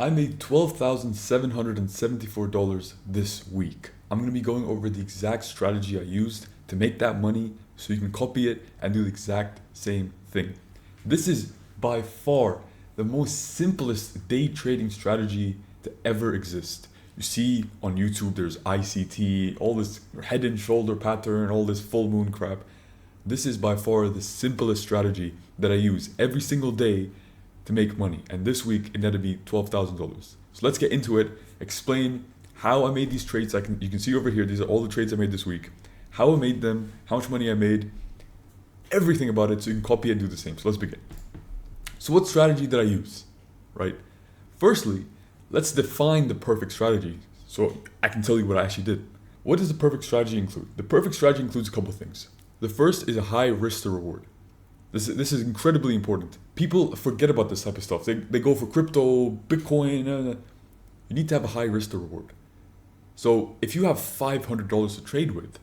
I made $12,774 this week. I'm going to be going over the exact strategy I used to make that money so you can copy it and do the exact same thing. This is by far the most simplest day trading strategy to ever exist. You see on YouTube there's ICT, all this head and shoulder pattern, all this full moon crap. This is by far the simplest strategy that I use every single day to make money. And this week it netted me $12,000. So let's get into it, explain how I made these trades. You can see over here, these are all the trades I made this week, how I made them, how much money I made, everything about it so you can copy it and do the same. So let's begin. So what strategy did I use, right? Firstly, let's define the perfect strategy so I can tell you what I actually did. What does the perfect strategy include? The perfect strategy includes a couple of things. The first is a high risk to reward. This is incredibly important. People forget about this type of stuff. They go for crypto, Bitcoin. You need to have a high risk to reward. So if you have $500 to trade with,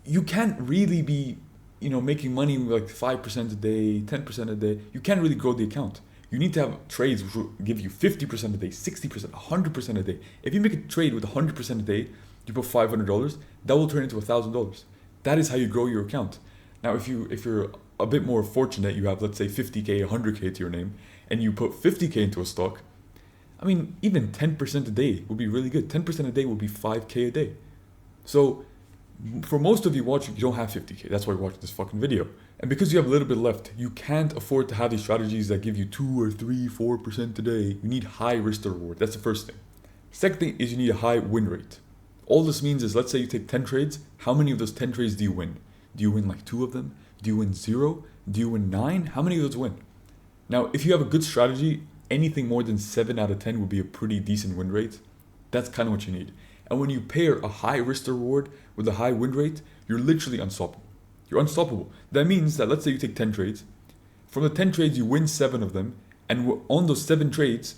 you can't really be, making money like 5% a day, 10% a day. You can't really grow the account. You need to have trades which will give you 50% a day, 60%, 100% a day. If you make a trade with 100% a day, you put $500, that will turn into $1,000. That is how you grow your account. Now, if you're a bit more fortunate, you have, let's say, 50K, 100K to your name, and you put 50K into a stock, even 10% a day would be really good. 10% a day would be 5K a day. So for most of you watching, you don't have 50K. That's why you're watching this fucking video. And because you have a little bit left, you can't afford to have these strategies that give you 2 or 3, 4% a day. You need high risk to reward. That's the first thing. Second thing is you need a high win rate. All this means is, let's say you take 10 trades. How many of those 10 trades do you win? Do you win like 2 of them? Do you win 0? Do you win 9? How many of those win? Now, if you have a good strategy, anything more than 7 out of 10 would be a pretty decent win rate. That's kind of what you need. And when you pair a high risk to reward with a high win rate, you're literally unstoppable. You're unstoppable. That means that, let's say you take 10 trades. From the 10 trades, you win 7 of them. And on those 7 trades,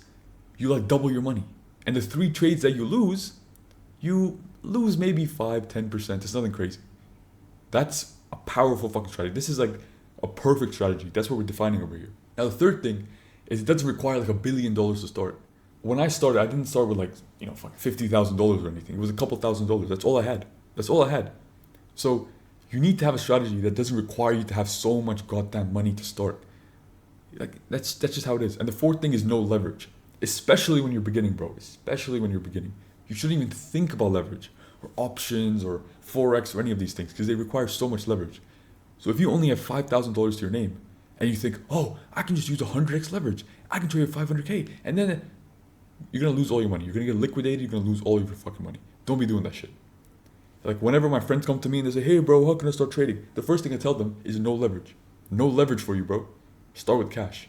you double your money. And the 3 trades that you lose maybe 5, 10%. It's nothing crazy. That's a powerful fucking strategy. This is like a perfect strategy. That's what we're defining over here. Now, the third thing is it doesn't require $1 billion to start. When I started, I didn't start with $50,000 or anything. It was a couple $1,000s. That's all I had. So you need to have a strategy that doesn't require you to have so much goddamn money to start. That's just how it is. And the fourth thing is no leverage. Especially when you're beginning, bro. Especially when you're beginning. You shouldn't even think about leverage or options or Forex or any of these things because they require so much leverage. So if you only have $5,000 to your name and you think, oh, I can just use 100x leverage. I can trade 500K. And then you're going to lose all your money. You're going to get liquidated. You're going to lose all of your fucking money. Don't be doing that shit. Whenever my friends come to me and they say, hey, bro, how can I start trading? The first thing I tell them is no leverage. No leverage for you, bro. Start with cash.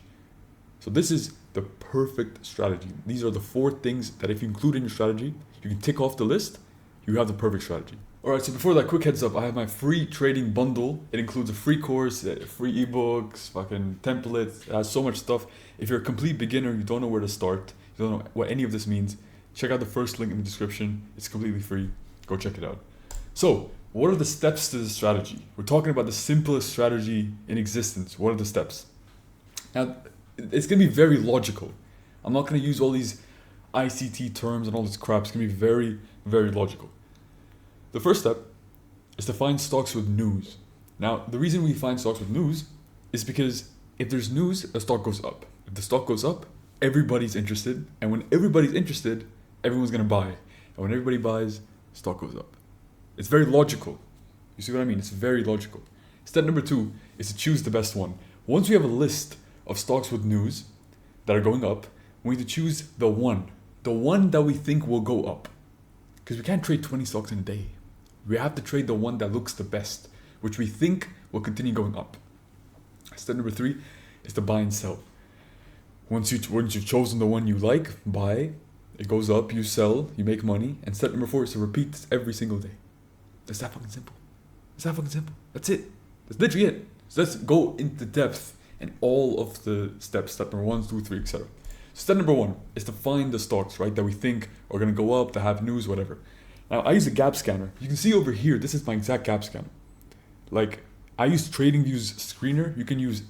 So this is the perfect strategy. These are the 4 things that if you include in your strategy, you can tick off the list. You have the perfect strategy. Alright, so before that, quick heads up, I have my free trading bundle. It includes a free course, free ebooks, fucking templates. It has so much stuff. If you're a complete beginner, you don't know where to start, you don't know what any of this means, check out the first link in the description. It's completely free. Go check it out. So, what are the steps to this strategy? We're talking about the simplest strategy in existence. What are the steps? Now, it's going to be very logical. I'm not going to use all these ICT terms and all this crap. It's going to be very, very logical. The first step is to find stocks with news. Now, the reason we find stocks with news is because if there's news, a stock goes up. If the stock goes up, everybody's interested. And when everybody's interested, everyone's going to buy. And when everybody buys, stock goes up. It's very logical. You see what I mean? It's very logical. Step number 2 is to choose the best one. Once we have a list of stocks with news that are going up, we need to choose the one that we think will go up. Because we can't trade 20 stocks in a day. We have to trade the one that looks the best, which we think will continue going up. Step number 3 is to buy and sell. Once you've chosen the one you like, buy, it goes up, you sell, you make money. And step number 4 is to repeat this every single day. It's that fucking simple. That's it. That's literally it. So let's go into depth in all of the steps. Step number 1, 2, 3, etc. Step number 1 is to find the stocks, right, that we think are going to go up, that have news, whatever. Now, I use a gap scanner. You can see over here, this is my exact gap scanner. I use TradingView's screener. You can use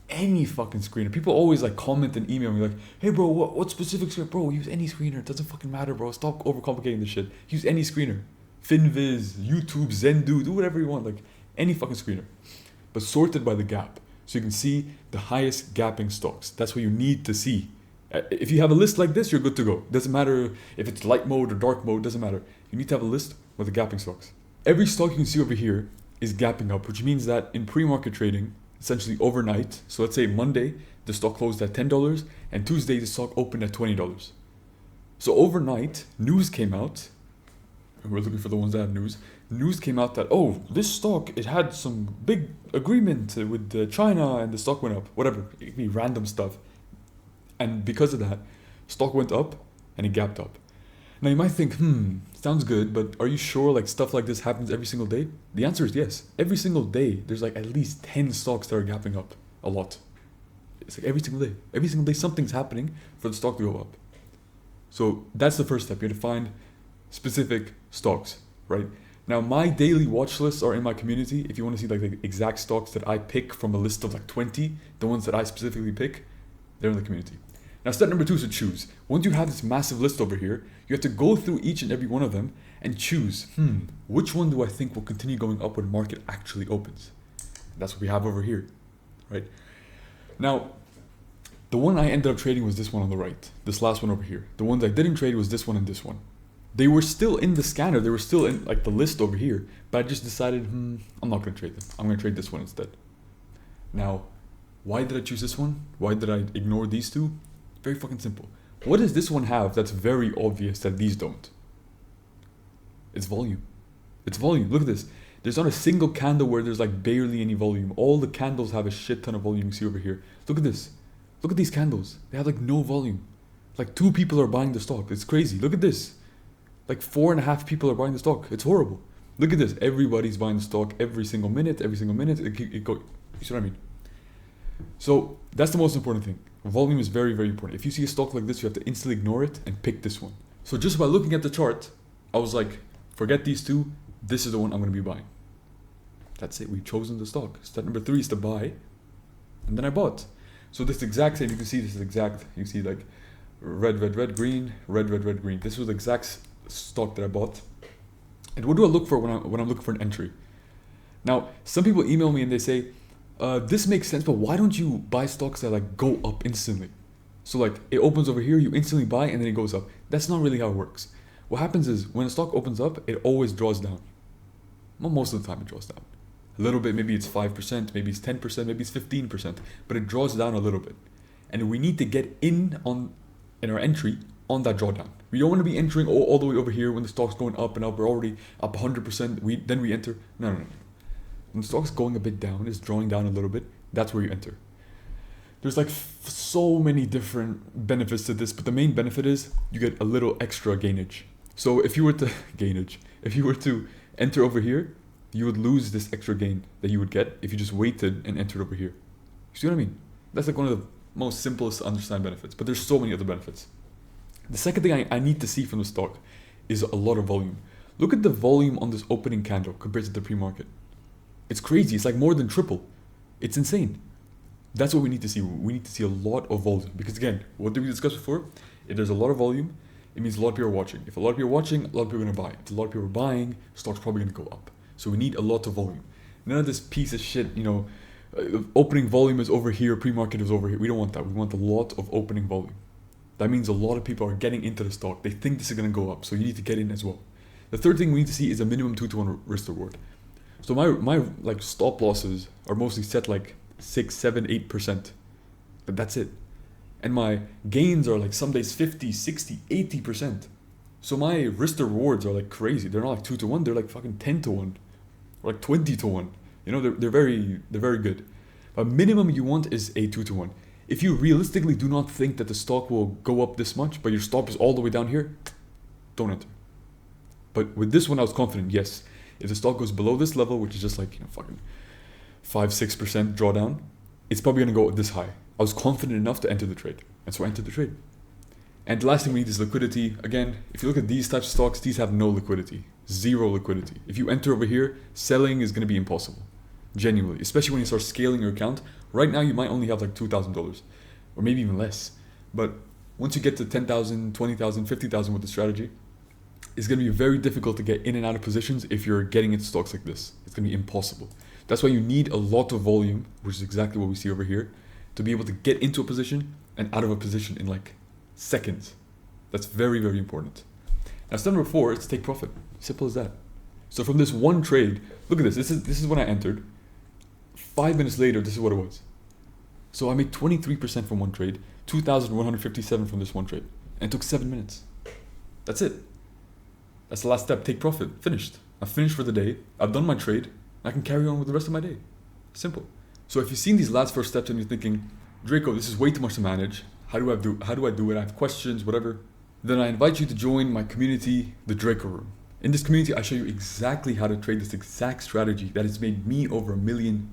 any fucking screener. People always like comment and email me like, hey bro, what specific screener? Bro, use any screener. It doesn't fucking matter, bro. Stop overcomplicating this shit. Use any screener. Finviz, YouTube, Zendu, do whatever you want. Like any fucking screener. But sorted by the gap. So you can see the highest gapping stocks. That's what you need to see. If you have a list like this, you're good to go. Doesn't matter if it's light mode or dark mode, doesn't matter. You need to have a list with the gapping stocks. Every stock you can see over here is gapping up, which means that in pre-market trading, essentially overnight, so let's say Monday, the stock closed at $10, and Tuesday, the stock opened at $20. So overnight, news came out, and we're looking for the ones that have news. News came out that, oh, this stock, it had some big agreement with China, and the stock went up. Whatever, it could be random stuff. And because of that, stock went up, and it gapped up. Now you might think, sounds good, but are you sure like stuff like this happens every single day? The answer is yes. Every single day, there's like at least 10 stocks that are gapping up a lot. It's like every single day. Every single day, something's happening for the stock to go up. So that's the first step. You have to find specific stocks, right? Now my daily watch lists are in my community. If you want to see like the exact stocks that I pick from a list of like 20, the ones that I specifically pick, they're in the community. Now step number 2 is to choose. Once you have this massive list over here, you have to go through each and every one of them and choose, which one do I think will continue going up when market actually opens? That's what we have over here, right? Now, the one I ended up trading was this one on the right, this last one over here. The ones I didn't trade was this one and this one. They were still in the scanner, they were still in like the list over here, but I just decided, I'm not gonna trade them. I'm gonna trade this one instead. Now, why did I choose this one? Why did I ignore these two? Very fucking simple. What does this one have that's very obvious that these don't? It's volume. It's volume. Look at this. There's not a single candle where there's like barely any volume. All the candles have a shit ton of volume. You see over here. Look at this. Look at these candles. They have like no volume. Like 2 people are buying the stock. It's crazy. Look at this. Like 4.5 people are buying the stock. It's horrible. Look at this. Everybody's buying the stock every single minute. You see what I mean? So that's the most important thing. Volume is very, very important. If you see a stock like this, you have to instantly ignore it and pick this one. So just by looking at the chart, I was like, forget these two. This is the one I'm going to be buying. That's it. We've chosen the stock. Step number 3 is to buy. And then I bought. So this exact same, you can see this is exact. You see like red, green, red, green. This was the exact stock that I bought. And what do I look for when I'm looking for an entry? Now, some people email me and they say, this makes sense, but why don't you buy stocks that like go up instantly? So like it opens over here, you instantly buy and then it goes up. That's not really how it works. What happens is when a stock opens up, it always draws down. Well, most of the time it draws down. A little bit, maybe it's 5%, maybe it's 10%, maybe it's 15%, but it draws down a little bit. And we need to get in our entry on that drawdown. We don't want to be entering all the way over here when the stock's going up and up. We're already up 100%. Then we enter. No. When the stock's going a bit down, it's drawing down a little bit, that's where you enter. There's like so many different benefits to this, but the main benefit is you get a little extra gainage. So if you were to enter over here, you would lose this extra gain that you would get if you just waited and entered over here. You see what I mean? That's like one of the most simplest to understand benefits, but there's so many other benefits. The second thing I need to see from the stock is a lot of volume. Look at the volume on this opening candle compared to the pre-market. It's crazy. It's like more than triple. It's insane. That's what we need to see. We need to see a lot of volume. Because again, what did we discuss before? If there's a lot of volume, it means a lot of people are watching. If a lot of people are watching, a lot of people are going to buy. If a lot of people are buying, stock's probably going to go up. So we need a lot of volume. None of this piece of shit, opening volume is over here, pre-market is over here. We don't want that. We want a lot of opening volume. That means a lot of people are getting into the stock. They think this is going to go up. So you need to get in as well. The third thing we need to see is a minimum 2-to-1 risk reward. So my like stop losses are mostly set like 6, 7, 8%, but that's it. And my gains are like some days 50, 60, 80%. So my risk to rewards are like crazy. They're not like 2-to-1, they're like fucking 10-to-1 or like 20-to-1. They're very good. But minimum you want is a 2-to-1. If you realistically do not think that the stock will go up this much, but your stop is all the way down here, don't enter. But with this one, I was confident, yes. If the stock goes below this level, which is just like, fucking 5-6% drawdown, it's probably going to go this high. I was confident enough to enter the trade. And so I entered the trade. And the last thing we need is liquidity. Again, if you look at these types of stocks, these have no liquidity. Zero liquidity. If you enter over here, selling is going to be impossible. genuinely, especially when you start scaling your account. Right now, you might only have like $2,000 or maybe even less. But once you get to 10,000, 20,000, 50,000 with the strategy, it's going to be very difficult to get in and out of positions if you're getting into stocks like this. It's going to be impossible. That's why you need a lot of volume, which is exactly what we see over here, to be able to get into a position and out of a position in like seconds. That's very, very important. Now, step number 4 is to take profit. Simple as that. So from this one trade, look at this. This is when I entered. 5 minutes later, this is what it was. So I made 23% from one trade, 2,157 from this one trade, and it took 7 minutes. That's it. That's the last step. Take profit. Finished. I'm finished for the day. I've done my trade. I can carry on with the rest of my day. Simple. So if you've seen these last 4 steps and you're thinking, Draco, this is way too much to manage. How do I do it? I have questions, whatever. Then I invite you to join my community, the Draco Room. In this community, I show you exactly how to trade this exact strategy that has made me over $1 million.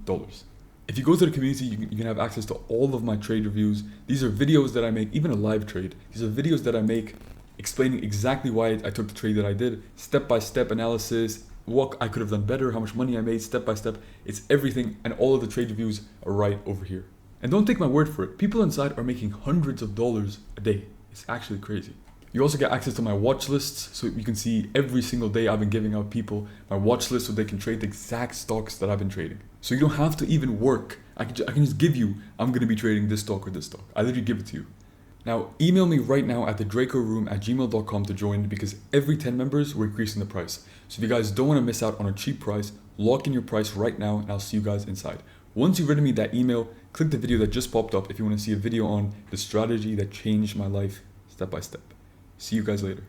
If you go to the community, you can have access to all of my trade reviews. These are videos that I make, even a live trade. These are videos that I make explaining exactly why I took the trade that I did, step-by-step analysis, what I could have done better, how much money I made, step-by-step. It's everything, and all of the trade reviews are right over here. And don't take my word for it. People inside are making hundreds of dollars a day. It's actually crazy. You also get access to my watch lists, so you can see every single day I've been giving out people my watch list so they can trade the exact stocks that I've been trading. So you don't have to even work. I can just give you, I'm going to be trading this stock or this stock. I literally give it to you. Now, email me right now at thedracoroom@gmail.com to join, because every 10 members, we're increasing the price. So if you guys don't want to miss out on a cheap price, lock in your price right now and I'll see you guys inside. Once you've written me that email, click the video that just popped up if you want to see a video on the strategy that changed my life step by step. See you guys later.